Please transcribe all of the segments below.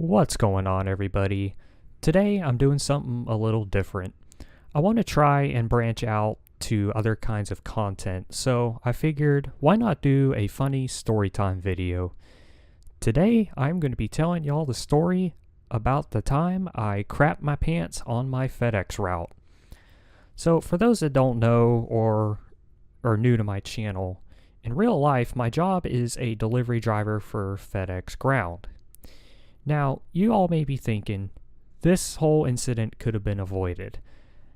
What's going on, everybody? Today I'm doing something a little different. I want to try and branch out to other kinds of content, so I figured why not do a funny storytime video? Today I'm going to be telling y'all the story about the time I crapped my pants on my FedEx route. So, for those that don't know or are new to my channel, in real life my job is a delivery driver for FedEx Ground. Now, you all may be thinking, this whole incident could have been avoided.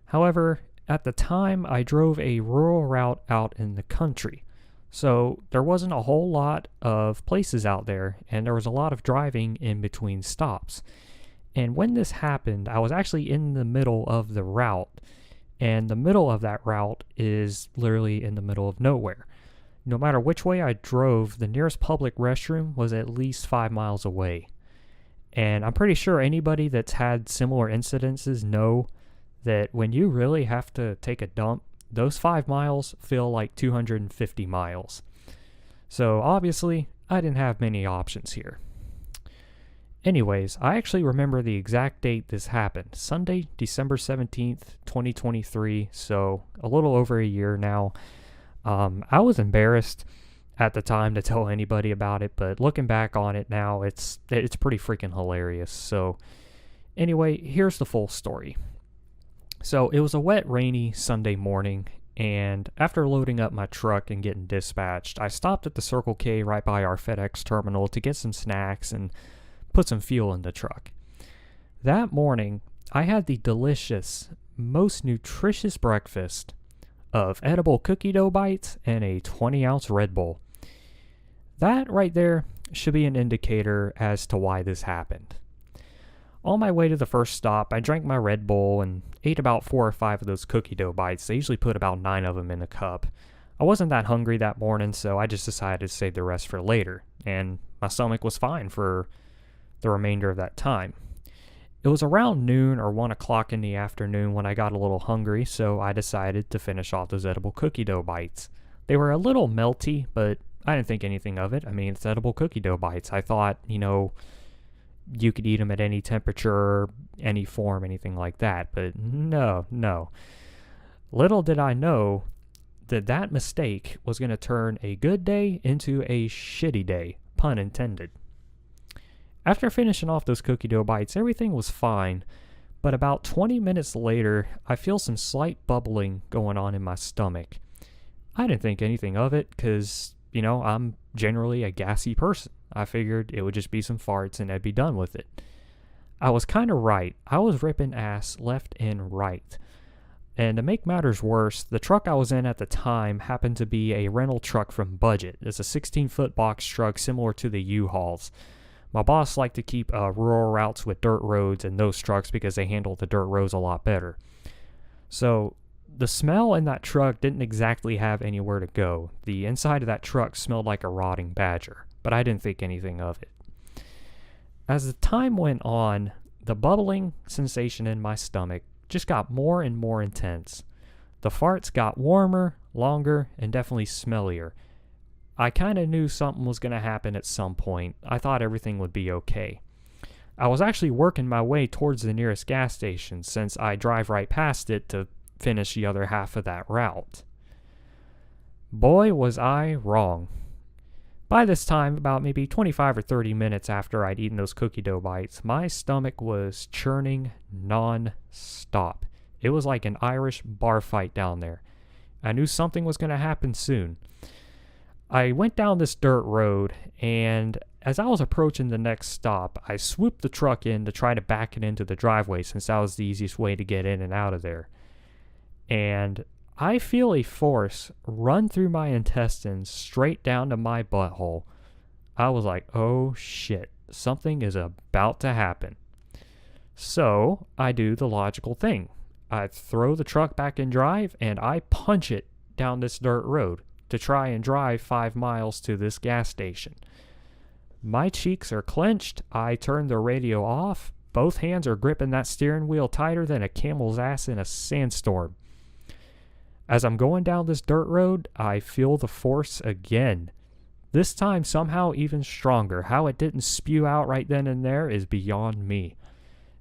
However, at the time, I drove a rural route out in the country. So, there wasn't a whole lot of places out there, and there was a lot of driving in between stops. And when this happened, I was actually in the middle of the route, and the middle of that route is literally in the middle of nowhere. No matter which way I drove, the nearest public restroom was at least 5 miles away. And I'm pretty sure anybody that's had similar incidences know that when you really have to take a dump, those 5 miles feel like 250 miles. So obviously, I didn't have many options here. Anyways, I actually remember the exact date this happened. Sunday, December 17th, 2023, so a little over a year now. I was embarrassed at the time to tell anybody about it, but looking back on it now, it's pretty freaking hilarious. So anyway, here's the full story. So it was a wet, rainy Sunday morning, and after loading up my truck and getting dispatched, I stopped at the Circle K right by our FedEx terminal to get some snacks and put some fuel in the truck. That morning, I had the delicious, most nutritious breakfast of edible cookie dough bites and a 20-ounce Red Bull. That right there should be an indicator as to why this happened. On my way to the first stop, I drank my Red Bull and ate about 4 or 5 of those cookie dough bites. They usually put about 9 of them in a cup. I wasn't that hungry that morning, so I just decided to save the rest for later, and my stomach was fine for the remainder of that time. It was around noon or 1 o'clock in the afternoon when I got a little hungry, so I decided to finish off those edible cookie dough bites. They were a little melty, but I didn't think anything of it. I mean, it's edible cookie dough bites. I thought, you could eat them at any temperature, any form, anything like that. But no. Little did I know that mistake was going to turn a good day into a shitty day, pun intended. After finishing off those cookie dough bites, everything was fine. But about 20 minutes later, I feel some slight bubbling going on in my stomach. I didn't think anything of it because I'm generally a gassy person. I figured it would just be some farts and I'd be done with it. I was kind of right. I was ripping ass left and right. And to make matters worse, the truck I was in at the time happened to be a rental truck from Budget. It's a 16-foot box truck similar to the U-Hauls. My boss liked to keep rural routes with dirt roads in those trucks because they handle the dirt roads a lot better. So the smell in that truck didn't exactly have anywhere to go. The inside of that truck smelled like a rotting badger, but I didn't think anything of it. As the time went on, the bubbling sensation in my stomach just got more and more intense. The farts got warmer, longer, and definitely smellier. I kind of knew something was going to happen at some point. I thought everything would be okay. I was actually working my way towards the nearest gas station since I drive right past it to finish the other half of that route. Boy, was I wrong. By this time, about maybe 25 or 30 minutes after I'd eaten those cookie dough bites, my stomach was churning non-stop. It was like an Irish bar fight down there. I knew something was going to happen soon. I went down this dirt road, and as I was approaching the next stop, I swooped the truck in to try to back it into the driveway since that was the easiest way to get in and out of there. And I feel a force run through my intestines straight down to my butthole. I was like, oh shit, something is about to happen. So I do the logical thing. I throw the truck back in drive and I punch it down this dirt road to try and drive 5 miles to this gas station. My cheeks are clenched. I turn the radio off. Both hands are gripping that steering wheel tighter than a camel's ass in a sandstorm. As I'm going down this dirt road, I feel the force again. This time somehow even stronger. How it didn't spew out right then and there is beyond me.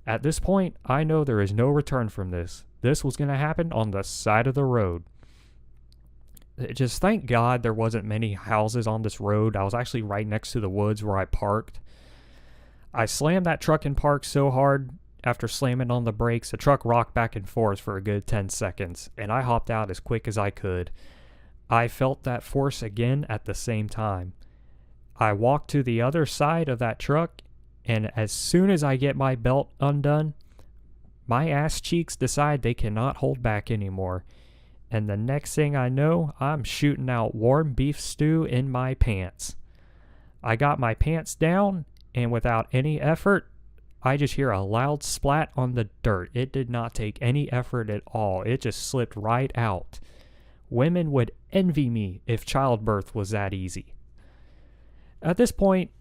At this point, I know there is no return from this. This was going to happen on the side of the road. Just thank God there wasn't many houses on this road. I was actually right next to the woods where I parked. I slammed that truck in park so hard after slamming on the brakes, the truck rocked back and forth for a good 10 seconds, and I hopped out as quick as I could. I felt that force again at the same time. I walked to the other side of that truck, and as soon as I get my belt undone, my ass cheeks decide they cannot hold back anymore. And the next thing I know, I'm shooting out warm beef stew in my pants. I got my pants down, and without any effort, I just hear a loud splat on the dirt. It did not take any effort at all. It just slipped right out. Women would envy me if childbirth was that easy. At this point,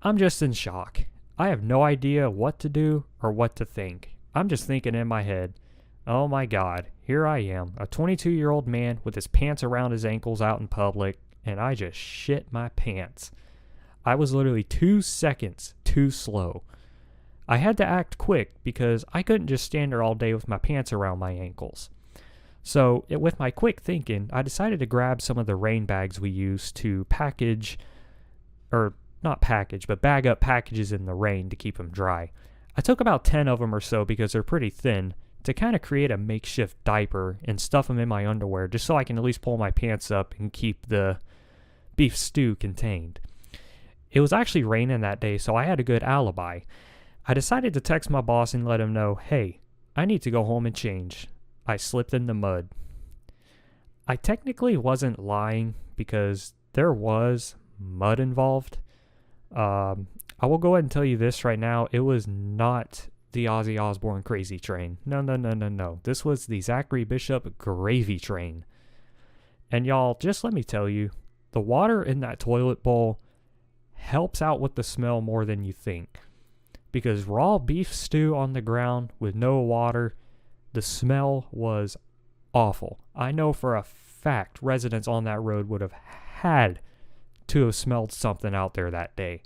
I'm just in shock. I have no idea what to do or what to think. I'm just thinking in my head, oh my God, here I am, a 22-year-old man with his pants around his ankles out in public, and I just shit my pants. I was literally 2 seconds too slow. I had to act quick because I couldn't just stand there all day with my pants around my ankles. So, with my quick thinking, I decided to grab some of the rain bags we use to bag up packages in the rain to keep them dry. I took about 10 of them or so because they're pretty thin to kind of create a makeshift diaper and stuff them in my underwear just so I can at least pull my pants up and keep the beef stew contained. It was actually raining that day, so I had a good alibi. I decided to text my boss and let him know, hey, I need to go home and change. I slipped in the mud. I technically wasn't lying because there was mud involved. I will go ahead and tell you this right now. It was not the Ozzy Osbourne Crazy Train. No. This was the Zachary Bishop Gravy Train. And y'all, just let me tell you, the water in that toilet bowl helps out with the smell more than you think. Because raw beef stew on the ground with no water, the smell was awful. I know for a fact residents on that road would have had to have smelled something out there that day.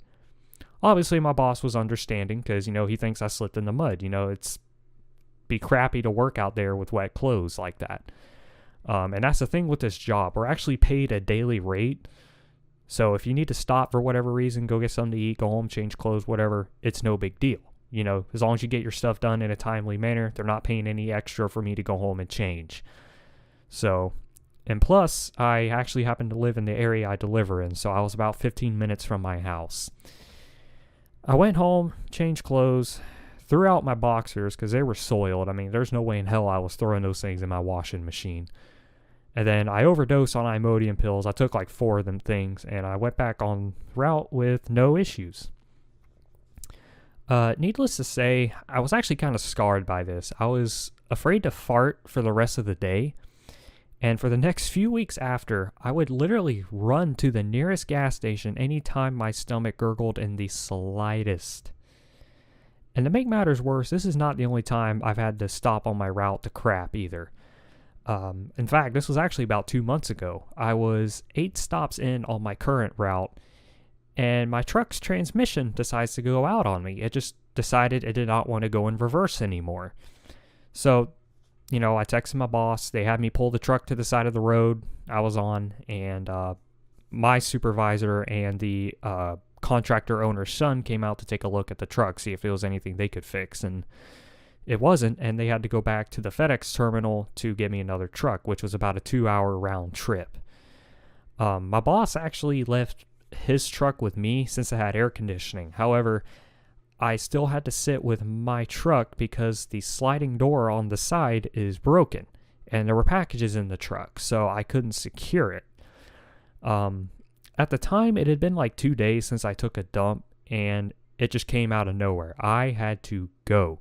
Obviously, my boss was understanding because, he thinks I slipped in the mud. It's be crappy to work out there with wet clothes like that. And that's the thing with this job. We're actually paid a daily rate. So if you need to stop for whatever reason, go get something to eat, go home, change clothes, whatever, it's no big deal. As long as you get your stuff done in a timely manner, they're not paying any extra for me to go home and change. So, and plus, I actually happen to live in the area I deliver in, so I was about 15 minutes from my house. I went home, changed clothes, threw out my boxers because they were soiled. There's no way in hell I was throwing those things in my washing machine. And then I overdosed on Imodium pills. I took like 4 of them things, and I went back on route with no issues. Needless to say, I was actually kind of scarred by this. I was afraid to fart for the rest of the day. And for the next few weeks after, I would literally run to the nearest gas station anytime my stomach gurgled in the slightest. And to make matters worse, this is not the only time I've had to stop on my route to crap either. In fact, this was actually about 2 months ago. I was 8 stops in on my current route, and my truck's transmission decides to go out on me. It just decided it did not want to go in reverse anymore. So, I texted my boss. They had me pull the truck to the side of the road I was on, and my supervisor and the contractor owner's son came out to take a look at the truck, see if there was anything they could fix, and it wasn't, and they had to go back to the FedEx terminal to get me another truck, which was about a 2-hour round trip. My boss actually left his truck with me since it had air conditioning. However, I still had to sit with my truck because the sliding door on the side is broken, and there were packages in the truck, so I couldn't secure it. At the time, it had been like 2 days since I took a dump, and it just came out of nowhere. I had to go.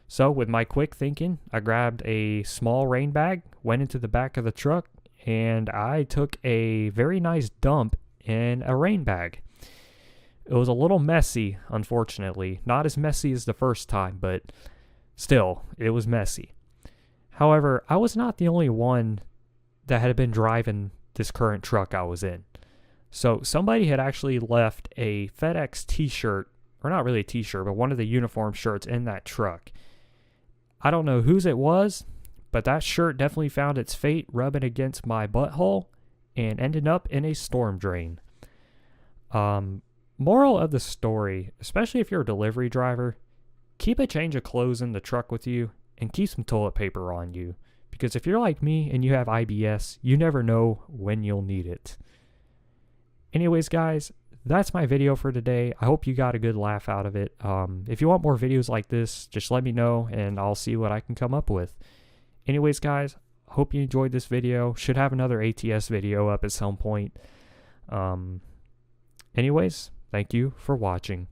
So with my quick thinking, I grabbed a small rain bag, went into the back of the truck, and I took a very nice dump in a rain bag. It was a little messy, unfortunately. Not as messy as the first time, but still, it was messy. However, I was not the only one that had been driving this current truck I was in. So somebody had actually left a FedEx t-shirt, or not really a t-shirt, but one of the uniform shirts in that truck. I don't know whose it was, but that shirt definitely found its fate rubbing against my butthole and ended up in a storm drain. Moral of the story, especially if you're a delivery driver, keep a change of clothes in the truck with you and keep some toilet paper on you. Because if you're like me and you have IBS, you never know when you'll need it. Anyways, guys, that's my video for today. I hope you got a good laugh out of it. If you want more videos like this, just let me know and I'll see what I can come up with. Anyways, guys, hope you enjoyed this video. Should have another ATS video up at some point. Anyways, thank you for watching.